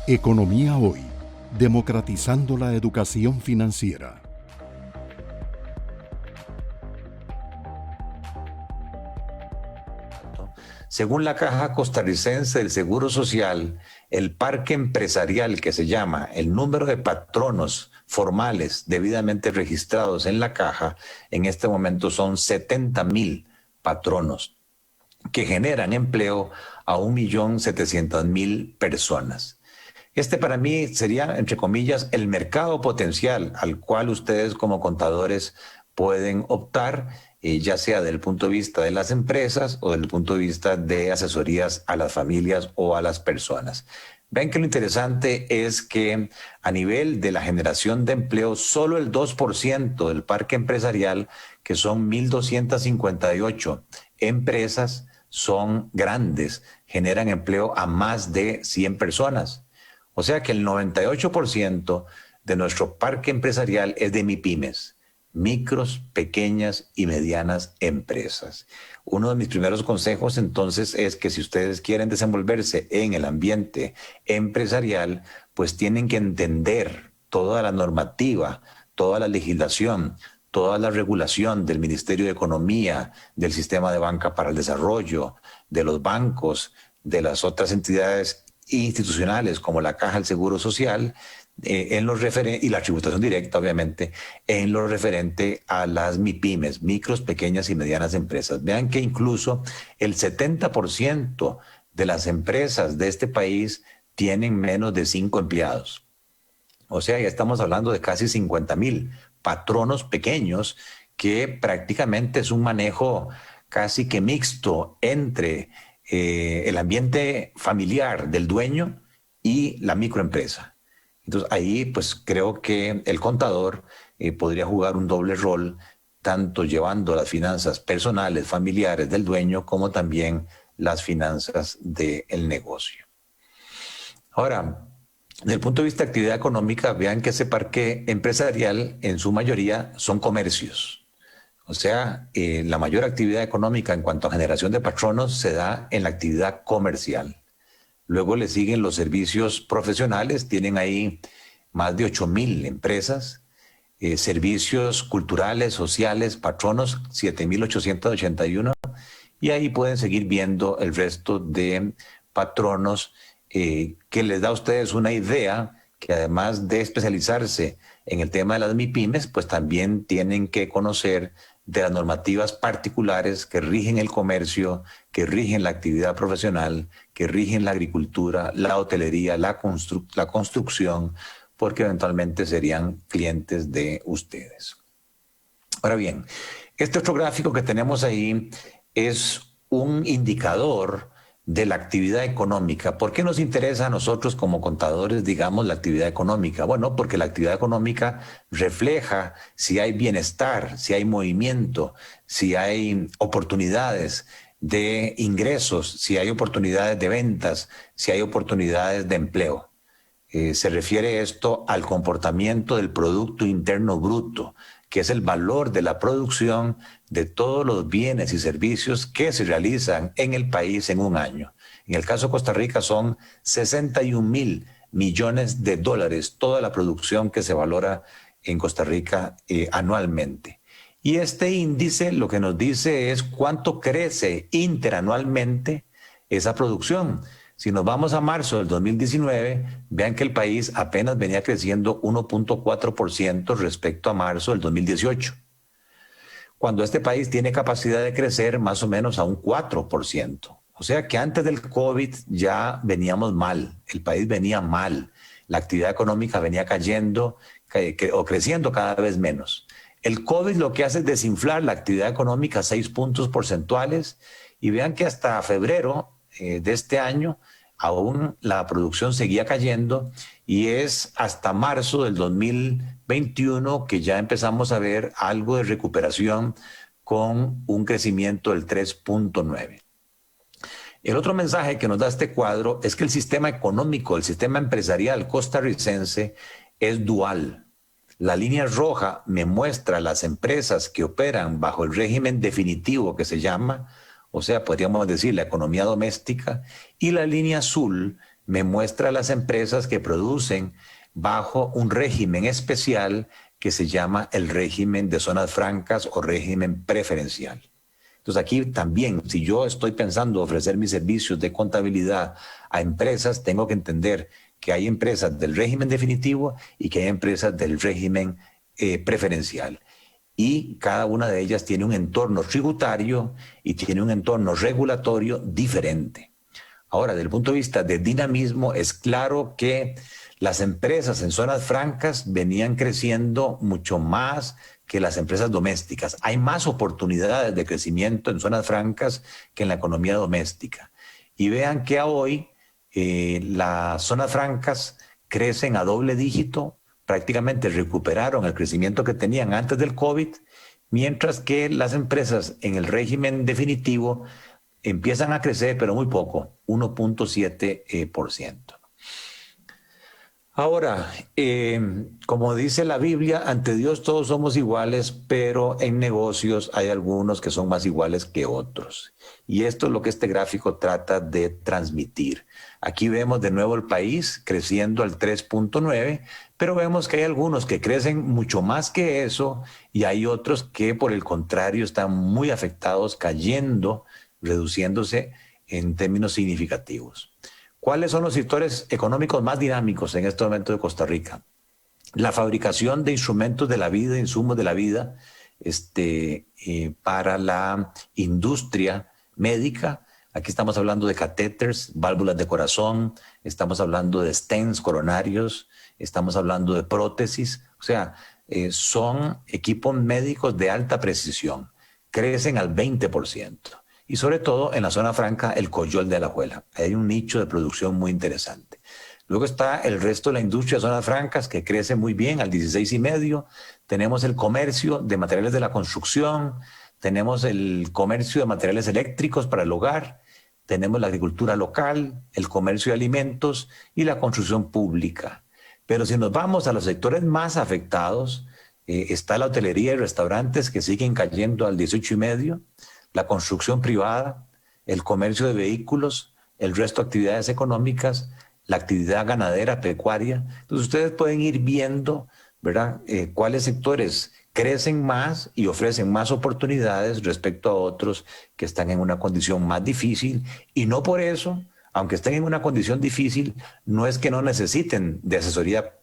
Economía Hoy, democratizando la educación financiera. Según la Caja Costarricense del Seguro Social, el parque empresarial que se llama el número de patronos formales debidamente registrados en la Caja, en este momento son 70,000 patronos que generan empleo a 1.700.000 personas. Este para mí sería, entre comillas, el mercado potencial al cual ustedes como contadores pueden optar, ya sea desde el punto de vista de las empresas o desde el punto de vista de asesorías a las familias o a las personas. Ven que lo interesante es que a nivel de la generación de empleo, solo el 2% del parque empresarial, que son 1.258 empresas, son grandes, generan empleo a más de 100 personas. O sea que el 98% de nuestro parque empresarial es de MIPYMES, micros, pequeñas y medianas empresas. Uno de mis primeros consejos entonces es que si ustedes quieren desenvolverse en el ambiente empresarial, pues tienen que entender toda la normativa, toda la legislación, toda la regulación del Ministerio de Economía, del Sistema de Banca para el Desarrollo, de los bancos, de las otras entidades institucionales como la Caja del Seguro Social, y la tributación directa, obviamente, en lo referente a las MIPYMES, micros, pequeñas y medianas empresas. Vean que incluso el 70% de las empresas de este país tienen menos de 5 empleados. O sea, ya estamos hablando de casi 50,000 patronos pequeños, que prácticamente es un manejo casi que mixto entre el ambiente familiar del dueño y la microempresa. Entonces ahí pues creo que el contador podría jugar un doble rol, tanto llevando las finanzas personales, familiares del dueño, como también las finanzas del negocio. Ahora, desde el punto de vista de actividad económica, vean que ese parque empresarial en su mayoría son comercios. O sea, la mayor actividad económica en cuanto a generación de patronos se da en la actividad comercial. Luego le siguen los servicios profesionales, tienen ahí más de 8,000 empresas, servicios culturales, sociales, patronos, 7,881, y ahí pueden seguir viendo el resto de patronos que les da a ustedes una idea que además de especializarse en el tema de las MIPYMES, pues también tienen que conocer de las normativas particulares que rigen el comercio, que rigen la actividad profesional, que rigen la agricultura, la hotelería, la construcción, porque eventualmente serían clientes de ustedes. Ahora bien, este otro gráfico que tenemos ahí es un indicador de la actividad económica. ¿Por qué nos interesa a nosotros como contadores, digamos, la actividad económica? Bueno, porque la actividad económica refleja si hay bienestar, si hay movimiento, si hay oportunidades de ingresos, si hay oportunidades de ventas, si hay oportunidades de empleo. Se refiere esto al comportamiento del Producto Interno Bruto, que es el valor de la producción de todos los bienes y servicios que se realizan en el país en un año. En el caso de Costa Rica son 61,000 millones de dólares, toda la producción que se valora en Costa Rica anualmente. Y este índice lo que nos dice es cuánto crece interanualmente esa producción. Si nos vamos a marzo del 2019, vean que el país apenas venía creciendo 1.4% respecto a marzo del 2018, cuando este país tiene capacidad de crecer más o menos a un 4%. O sea que antes del COVID ya veníamos mal, el país venía mal, la actividad económica venía cayendo o creciendo cada vez menos. El COVID lo que hace es desinflar la actividad económica 6 puntos porcentuales, y vean que hasta febrero de este año aún la producción seguía cayendo, y es hasta marzo del 2021 que ya empezamos a ver algo de recuperación con un crecimiento del 3.9. El otro mensaje que nos da este cuadro es que el sistema económico, el sistema empresarial costarricense es dual. La línea roja me muestra las empresas que operan bajo el régimen definitivo que se llama, o sea, podríamos decir la economía doméstica, y la línea azul me muestra las empresas que producen bajo un régimen especial que se llama el régimen de zonas francas o régimen preferencial. Entonces aquí también, si yo estoy pensando ofrecer mis servicios de contabilidad a empresas, tengo que entender que hay empresas del régimen definitivo y que hay empresas del régimen preferencial. Y cada una de ellas tiene un entorno tributario y tiene un entorno regulatorio diferente. Ahora, desde el punto de vista de dinamismo, es claro que las empresas en zonas francas venían creciendo mucho más que las empresas domésticas. Hay más oportunidades de crecimiento en zonas francas que en la economía doméstica. Y vean que hoy las zonas francas crecen a doble dígito, prácticamente recuperaron el crecimiento que tenían antes del COVID, mientras que las empresas en el definitivo empiezan a crecer, pero muy poco, 1.7%. Ahora, como dice la Biblia, ante Dios todos somos iguales, pero en negocios hay algunos que son más iguales que otros. Y esto es lo que este gráfico trata de transmitir. Aquí vemos de nuevo el país creciendo al 3.9, pero vemos que hay algunos que crecen mucho más que eso y hay otros que por el contrario están muy afectados, cayendo, reduciéndose en términos significativos. ¿Cuáles son los sectores económicos más dinámicos en este momento de Costa Rica? La fabricación de instrumentos de la vida, insumos de la vida, para la industria médica. Aquí estamos hablando de catéteres, válvulas de corazón, estamos hablando de stents coronarios, estamos hablando de prótesis. O sea, son equipos médicos de alta precisión. Crecen al 20%. Y sobre todo en la zona franca, el Coyol de Alajuela. Hay un nicho de producción muy interesante. Luego está el resto de la industria de zonas francas que crece muy bien al 16,5%. Tenemos el comercio de materiales de la construcción, tenemos el comercio de materiales eléctricos para el hogar, tenemos la agricultura local, el comercio de alimentos y la construcción pública. Pero si nos vamos a los sectores más afectados, está la hotelería y restaurantes que siguen cayendo al 18,5%. La construcción privada, el comercio de vehículos, el resto de actividades económicas, la actividad ganadera, pecuaria. Entonces ustedes pueden ir viendo, ¿verdad?, cuáles sectores crecen más y ofrecen más oportunidades respecto a otros que están en una condición más difícil. Y no por eso, aunque estén en una condición difícil, no es que no necesiten de asesoría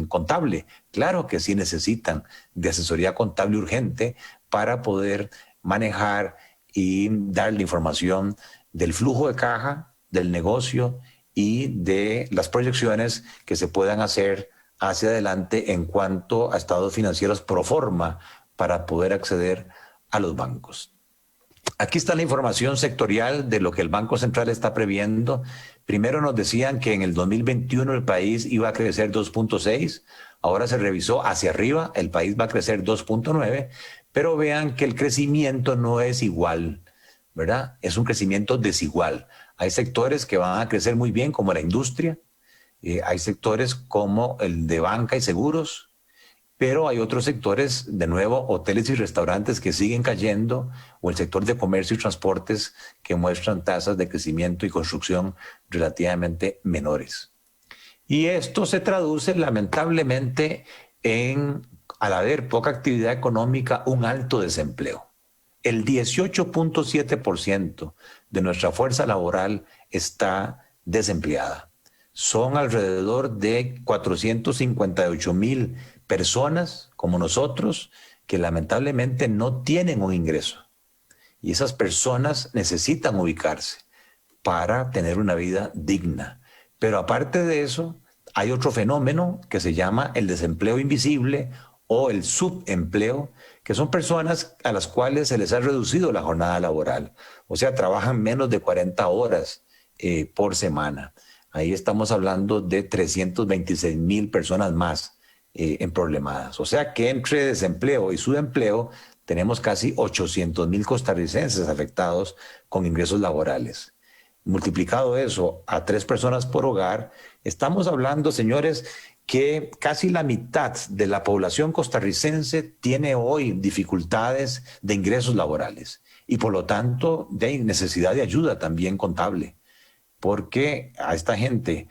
contable. Claro que sí necesitan de asesoría contable urgente para poder manejar y dar la información del flujo de caja, del negocio y de las proyecciones que se puedan hacer hacia adelante en cuanto a estados financieros pro forma para poder acceder a los bancos. Aquí está la información sectorial de lo que el Banco Central está previendo. Primero nos decían que en el 2021 el país iba a crecer 2.6, ahora se revisó hacia arriba, el país va a crecer 2.9, pero vean que el crecimiento no es igual, ¿verdad? Es un crecimiento desigual. Hay sectores que van a crecer muy bien, como la industria, hay sectores como el de banca y seguros, pero hay otros sectores, de nuevo, hoteles y restaurantes que siguen cayendo, o el sector de comercio y transportes que muestran tasas de crecimiento y construcción relativamente menores. Y esto se traduce lamentablemente en, al haber poca actividad económica, un alto desempleo. El 18.7% de nuestra fuerza laboral está desempleada. Son alrededor de 458,000 personas como nosotros que lamentablemente no tienen un ingreso. Y esas personas necesitan ubicarse para tener una vida digna. Pero aparte de eso, hay otro fenómeno que se llama el desempleo invisible o el subempleo, que son personas a las cuales se les ha reducido la jornada laboral. O sea, trabajan menos de 40 horas por semana. Ahí estamos hablando de 326,000 personas más emproblemadas. O sea que entre desempleo y subempleo tenemos casi 800,000 costarricenses afectados con ingresos laborales. Multiplicado eso a 3 personas por hogar, estamos hablando, señores, que casi la mitad de la población costarricense tiene hoy dificultades de ingresos laborales y por lo tanto de necesidad de ayuda también contable. porque a esta gente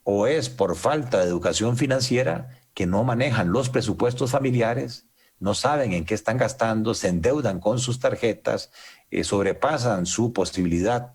o es por falta de educación financiera que no manejan los presupuestos familiares, no saben en qué están gastando, se endeudan con sus tarjetas, sobrepasan su posibilidad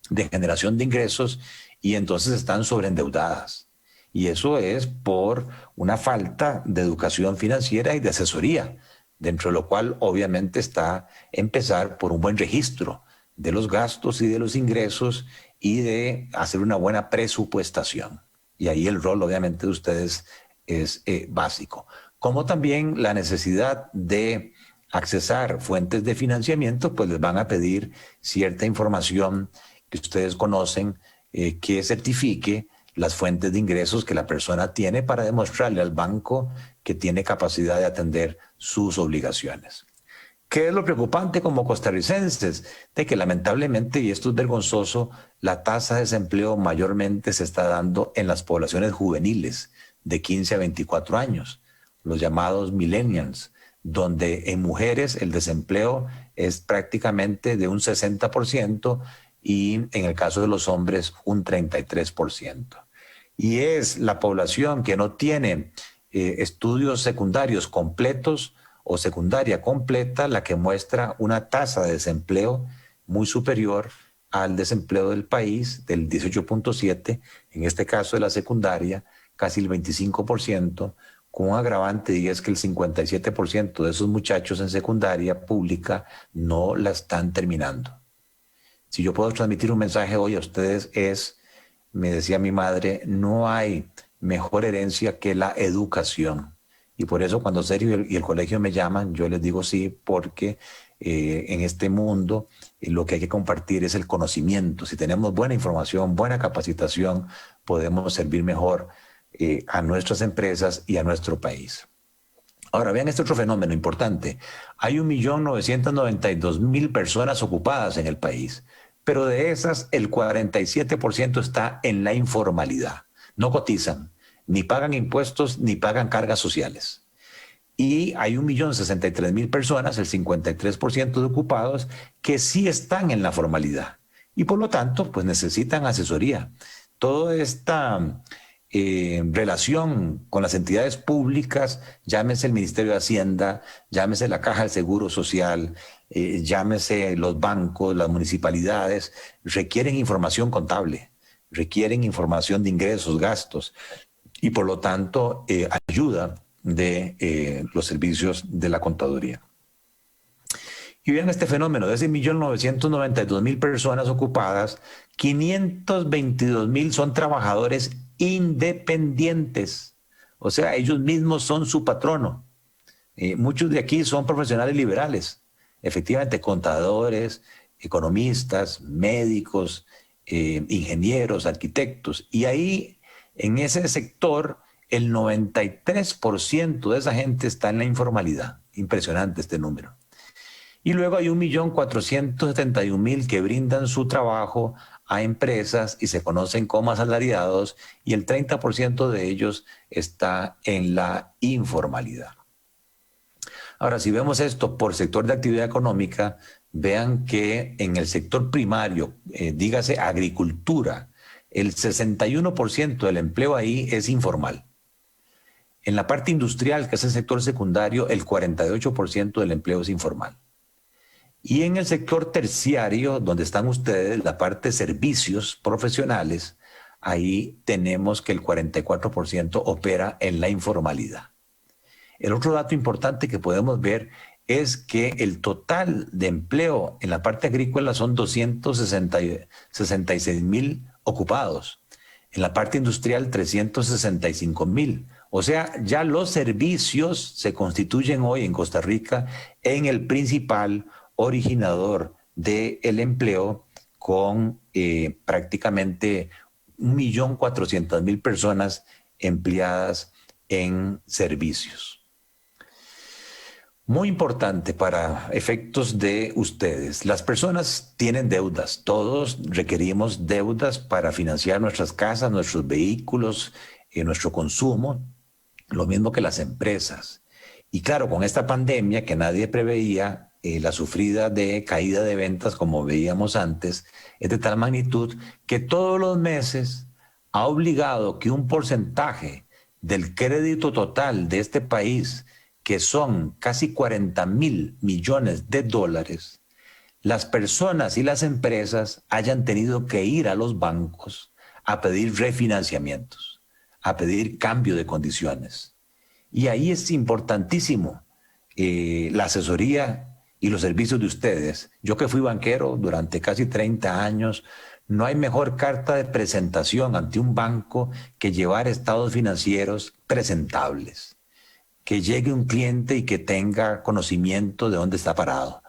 de generación de ingresos y entonces están sobreendeudadas. Y eso es por una falta de educación financiera y de asesoría, dentro de lo cual obviamente está empezar por un buen registro de los gastos y de los ingresos y de hacer una buena presupuestación. Y ahí el rol obviamente de ustedes es básico. Como también la necesidad de accesar fuentes de financiamiento, pues les van a pedir cierta información que ustedes conocen, que certifique las fuentes de ingresos que la persona tiene para demostrarle al banco que tiene capacidad de atender sus obligaciones. ¿Qué es lo preocupante como costarricenses? De que lamentablemente, y esto es vergonzoso, la tasa de desempleo mayormente se está dando en las poblaciones juveniles de 15 a 24 años, los llamados millennials, donde en mujeres el desempleo es prácticamente de un 60% y en el caso de los hombres un 33%. Y es la población que no tiene estudios secundarios completos o secundaria completa la que muestra una tasa de desempleo muy superior al desempleo del país, del 18.7%, en este caso de la secundaria, casi el 25%, con un agravante y es que el 57% de esos muchachos en secundaria pública no la están terminando. Si yo puedo transmitir un mensaje hoy a ustedes es, me decía mi madre, no hay mejor herencia que la educación. Y por eso cuando Sergio y el colegio me llaman, yo les digo sí, porque en este mundo lo que hay que compartir es el conocimiento. Si tenemos buena información, buena capacitación, podemos servir mejor a nuestras empresas y a nuestro país. Ahora, vean este otro fenómeno importante. Hay 1.992.000 personas ocupadas en el país, pero de esas el 47% está en la informalidad. No cotizan, ni pagan impuestos, ni pagan cargas sociales. Y hay 1.063.000 personas, el 53% de ocupados, que sí están en la formalidad. Y por lo tanto, pues necesitan asesoría. Toda esta relación con las entidades públicas, llámese el Ministerio de Hacienda, llámese la Caja del Seguro Social, llámese los bancos, las municipalidades, requieren información contable, requieren información de ingresos, gastos y por lo tanto ayuda de los servicios de la contaduría. Y vean este fenómeno, de ese 1.992.000 personas ocupadas, 522.000 son trabajadores independientes, o sea, ellos mismos son su patrono. Muchos de aquí son profesionales liberales, efectivamente contadores, economistas, médicos, ingenieros, arquitectos, y ahí en ese sector el 93% de esa gente está en la informalidad. Impresionante este número. Y luego hay 1.471.000 que brindan su trabajo a empresas y se conocen como asalariados y el 30% de ellos está en la informalidad. Ahora, si vemos esto por sector de actividad económica, vean que en el sector primario, dígase agricultura, el 61% del empleo ahí es informal. En la parte industrial, que es el sector secundario, el 48% del empleo es informal. Y en el sector terciario, donde están ustedes, la parte de servicios profesionales, ahí tenemos que el 44% opera en la informalidad. El otro dato importante que podemos ver es que el total de empleo en la parte agrícola son 266.000 ocupados. En la parte industrial, 365.000. O sea, ya los servicios se constituyen hoy en Costa Rica en el principal originador del empleo con prácticamente 1.400.000 personas empleadas en servicios. Muy importante para efectos de ustedes. Las personas tienen deudas. Todos requerimos deudas para financiar nuestras casas, nuestros vehículos, nuestro consumo, lo mismo que las empresas. Y claro, con esta pandemia que nadie preveía, la sufrida de caída de ventas, como veíamos antes, es de tal magnitud que todos los meses ha obligado que un porcentaje del crédito total de este país, que son casi 40.000 millones de dólares, las personas y las empresas hayan tenido que ir a los bancos a pedir refinanciamientos, a pedir cambio de condiciones. Y ahí es importantísimo la asesoría y los servicios de ustedes. Yo que fui banquero durante casi 30 años, no hay mejor carta de presentación ante un banco que llevar estados financieros presentables. Que llegue un cliente y que tenga conocimiento de dónde está parado.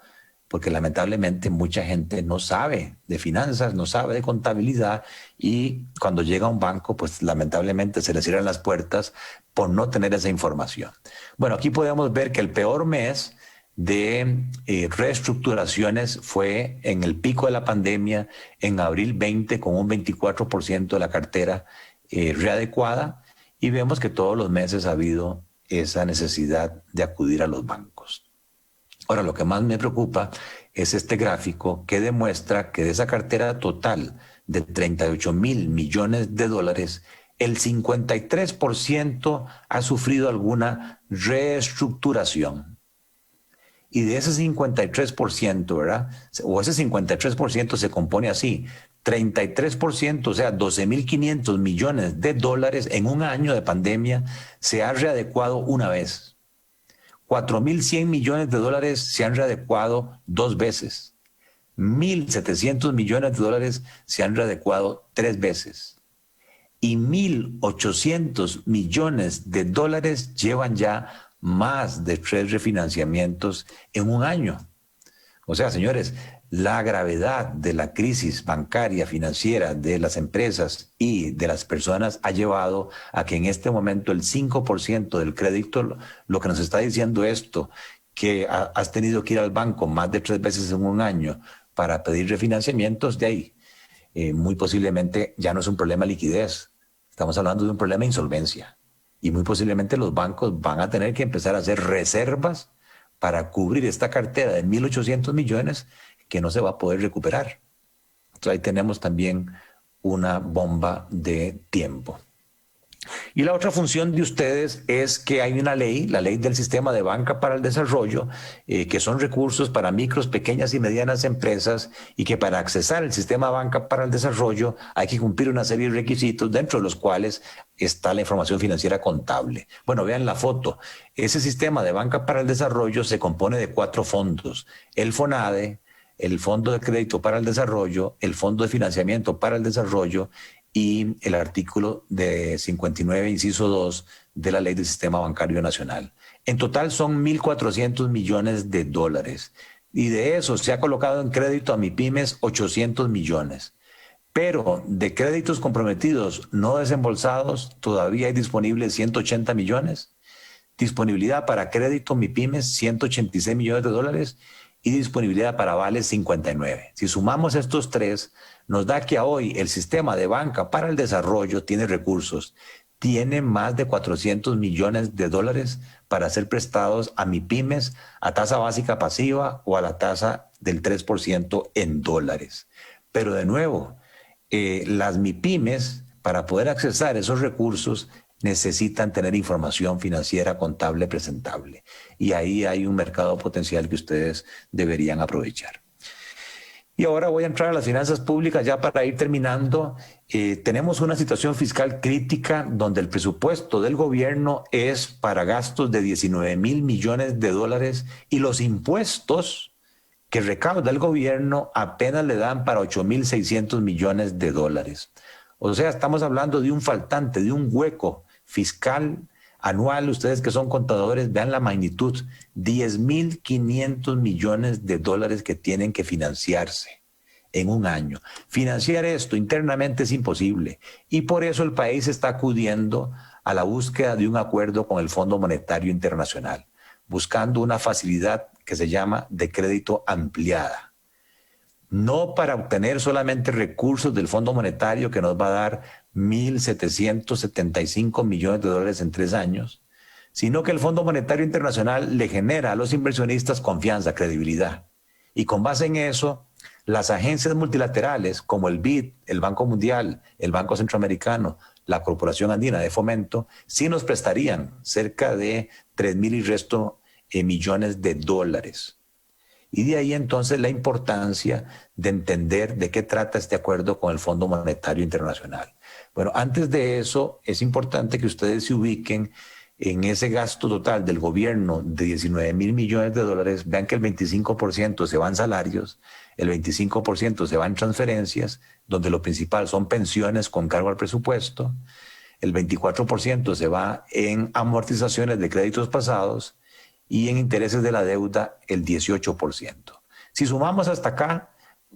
Porque lamentablemente mucha gente no sabe de finanzas, no sabe de contabilidad y cuando llega a un banco, pues lamentablemente se le cierran las puertas por no tener esa información. Bueno, aquí podemos ver que el peor mes de reestructuraciones fue en el pico de la pandemia, en abril 20, con un 24% de la cartera readecuada, y vemos que todos los meses ha habido esa necesidad de acudir a los bancos. Ahora, lo que más me preocupa es este gráfico que demuestra que de esa cartera total de 38.000 millones de dólares, el 53% ha sufrido alguna reestructuración. Y de ese 53%, ¿verdad? O ese 53% se compone así: 33%, o sea, 12.500 millones de dólares en un año de pandemia, se ha readecuado una vez. 4.100 millones de dólares se han readecuado 2 veces. 1.700 millones de dólares se han readecuado 3 veces. Y 1.800 millones de dólares llevan ya más de 3 refinanciamientos en un año. O sea, señores, la gravedad de la crisis bancaria, financiera, de las empresas y de las personas ha llevado a que en este momento el 5% del crédito, lo que nos está diciendo esto, que has tenido que ir al banco más de 3 veces en un año para pedir refinanciamientos, de ahí muy posiblemente ya no es un problema de liquidez, estamos hablando de un problema de insolvencia. Y muy posiblemente los bancos van a tener que empezar a hacer reservas para cubrir esta cartera de 1.800 millones que no se va a poder recuperar. Entonces ahí tenemos también una bomba de tiempo. Y la otra función de ustedes es que hay una ley, la ley del Sistema de Banca para el Desarrollo, que son recursos para micros, pequeñas y medianas empresas, y que para accesar el Sistema de Banca para el Desarrollo hay que cumplir una serie de requisitos, dentro de los cuales está la información financiera contable. Bueno, vean la foto. Ese Sistema de Banca para el Desarrollo se compone de 4 fondos: el FONADE, el Fondo de Crédito para el Desarrollo, el Fondo de Financiamiento para el Desarrollo y el artículo de 59, inciso 2 de la Ley del Sistema Bancario Nacional. En total son 1.400 millones de dólares. Y de eso se ha colocado en crédito a MIPYMES 800 millones. Pero de créditos comprometidos no desembolsados todavía hay disponibles 180 millones. Disponibilidad para crédito MIPYMES 186 millones de dólares y disponibilidad para avales 59. Si sumamos estos 3, nos da que hoy el Sistema de Banca para el Desarrollo tiene recursos, tiene más de 400 millones de dólares para ser prestados a MIPYMES a tasa básica pasiva o a la tasa del 3% en dólares. Pero de nuevo, las MIPYMES, para poder accesar esos recursos, necesitan tener información financiera contable presentable. Y ahí hay un mercado potencial que ustedes deberían aprovechar. Y ahora voy a entrar a las finanzas públicas ya para ir terminando. Tenemos una situación fiscal crítica donde el presupuesto del gobierno es para gastos de 19.000 millones de dólares y los impuestos que recauda el gobierno apenas le dan para 8.600 millones de dólares. O sea, estamos hablando de un faltante, de un hueco fiscal anual. Ustedes que son contadores, vean la magnitud: 10.500 millones de dólares que tienen que financiarse en un año. Financiar esto internamente es imposible y por eso el país está acudiendo a la búsqueda de un acuerdo con el Fondo Monetario Internacional, buscando una facilidad que se llama de crédito ampliada. No para obtener solamente recursos del Fondo Monetario, que nos va a dar 1.775 millones de dólares en 3 años, sino que el Fondo Monetario Internacional le genera a los inversionistas confianza, credibilidad. Y con base en eso, las agencias multilaterales como el BID, el Banco Mundial, el Banco Centroamericano, la Corporación Andina de Fomento, sí nos prestarían cerca de 3.000 y resto millones de dólares. Y de ahí entonces la importancia de entender de qué trata este acuerdo con el Fondo Monetario Internacional. Bueno, antes de eso es importante que ustedes se ubiquen en ese gasto total del gobierno de 19.000 millones de dólares. Vean que el 25% se va en salarios, el 25% se va en transferencias, donde lo principal son pensiones con cargo al presupuesto, el 24% se va en amortizaciones de créditos pasados y en intereses de la deuda el 18%. Si sumamos hasta acá,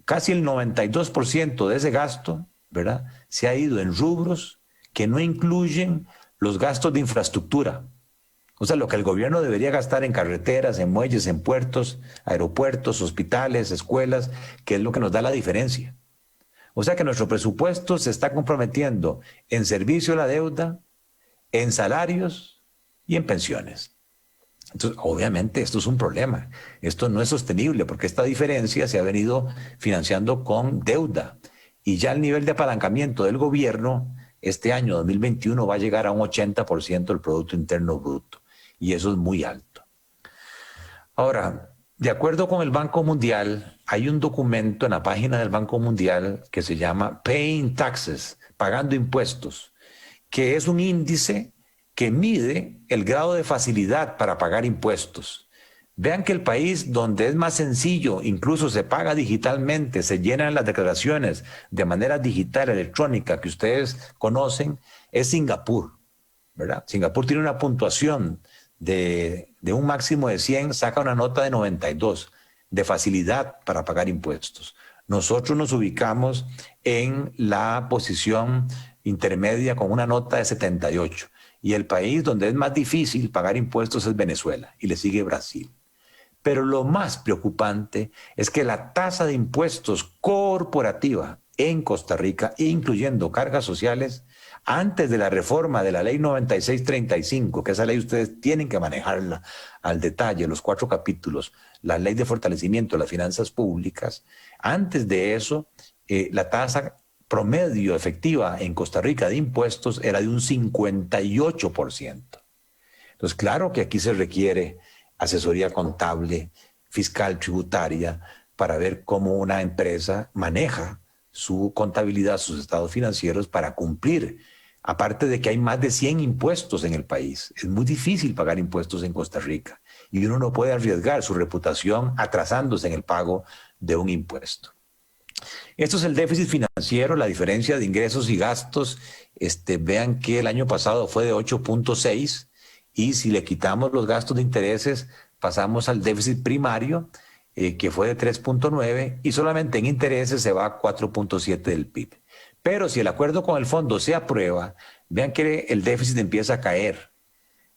casi el 92% de ese gasto, ¿verdad?, se ha ido en rubros que no incluyen los gastos de infraestructura. O sea, lo que el gobierno debería gastar en carreteras, en muelles, en puertos, aeropuertos, hospitales, escuelas, que es lo que nos da la diferencia. O sea que nuestro presupuesto se está comprometiendo en servicio a la deuda, en salarios y en pensiones. Entonces, obviamente, esto es un problema. Esto no es sostenible porque esta diferencia se ha venido financiando con deuda. Y ya el nivel de apalancamiento del gobierno este año 2021 va a llegar a un 80% del Producto Interno Bruto. Y eso es muy alto. Ahora, de acuerdo con el Banco Mundial, hay un documento en la página del Banco Mundial que se llama Paying Taxes, pagando impuestos, que es un índice que mide el grado de facilidad para pagar impuestos. Vean que el país donde es más sencillo, incluso se paga digitalmente, se llenan las declaraciones de manera digital, electrónica, que ustedes conocen, es Singapur, ¿verdad? Singapur tiene una puntuación de un máximo de 100, saca una nota de 92 de facilidad para pagar impuestos. Nosotros nos ubicamos en la posición intermedia con una nota de 78. Y el país donde es más difícil pagar impuestos es Venezuela y le sigue Brasil. Pero lo más preocupante es que la tasa de impuestos corporativa en Costa Rica, incluyendo cargas sociales, antes de la reforma de la ley 9635, que esa ley ustedes tienen que manejarla al detalle, los 4 capítulos, la ley de fortalecimiento de las finanzas públicas, antes de eso, la tasa promedio efectiva en Costa Rica de impuestos era de un 58%. Entonces, claro que aquí se requiere asesoría contable, fiscal, tributaria, para ver cómo una empresa maneja su contabilidad, sus estados financieros para cumplir. Aparte de que hay más de 100 impuestos en el país, es muy difícil pagar impuestos en Costa Rica y uno no puede arriesgar su reputación atrasándose en el pago de un impuesto. Esto es el déficit financiero, la diferencia de ingresos y gastos. Vean que el año pasado fue de 8.6 y si le quitamos los gastos de intereses, pasamos al déficit primario, que fue de 3.9 y solamente en intereses se va a 4.7 del PIB. Pero si el acuerdo con el fondo se aprueba, vean que el déficit empieza a caer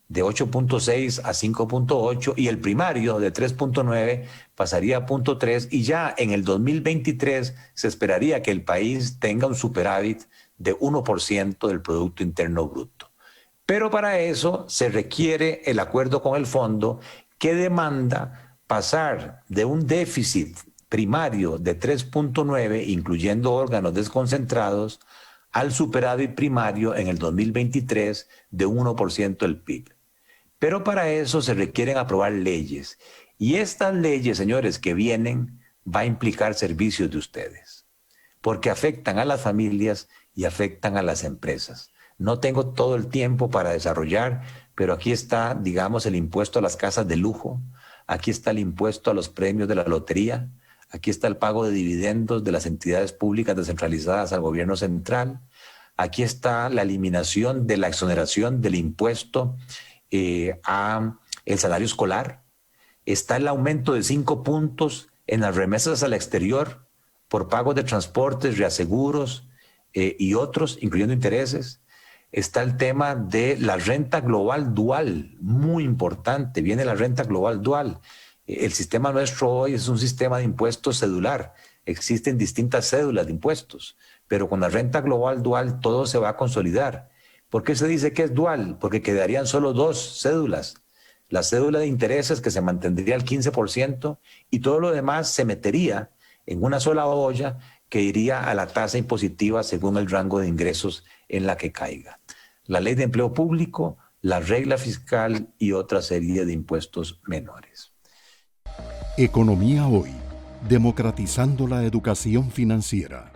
de 8.6 a 5.8 y el primario de 3.9 pasaría a 0.3 y ya en el 2023 se esperaría que el país tenga un superávit de 1% del Producto Interno Bruto. Pero para eso se requiere el acuerdo con el fondo que demanda pasar de un déficit primario de 3.9, incluyendo órganos desconcentrados, al superávit primario en el 2023 de 1% del PIB. Pero para eso se requieren aprobar leyes. Y estas leyes, señores, que vienen, va a implicar servicios de ustedes, porque afectan a las familias y afectan a las empresas. No tengo todo el tiempo para desarrollar, pero aquí está, digamos, el impuesto a las casas de lujo, aquí está el impuesto a los premios de la lotería, aquí está el pago de dividendos de las entidades públicas descentralizadas al gobierno central, aquí está la eliminación de la exoneración del impuesto a el salario escolar, está el aumento de 5 puntos en las remesas al exterior por pagos de transportes, reaseguros y otros, incluyendo intereses. Está el tema de la renta global dual, muy importante, viene la renta global dual. El sistema nuestro hoy es un sistema de impuestos cedular, existen distintas cédulas de impuestos, pero con la renta global dual todo se va a consolidar. ¿Por qué se dice que es dual? Porque quedarían solo dos cédulas. La cédula de intereses, que se mantendría al 15%, y todo lo demás se metería en una sola olla que iría a la tasa impositiva según el rango de ingresos en la que caiga. La ley de empleo público, la regla fiscal y otra serie de impuestos menores. Economía Hoy, democratizando la educación financiera.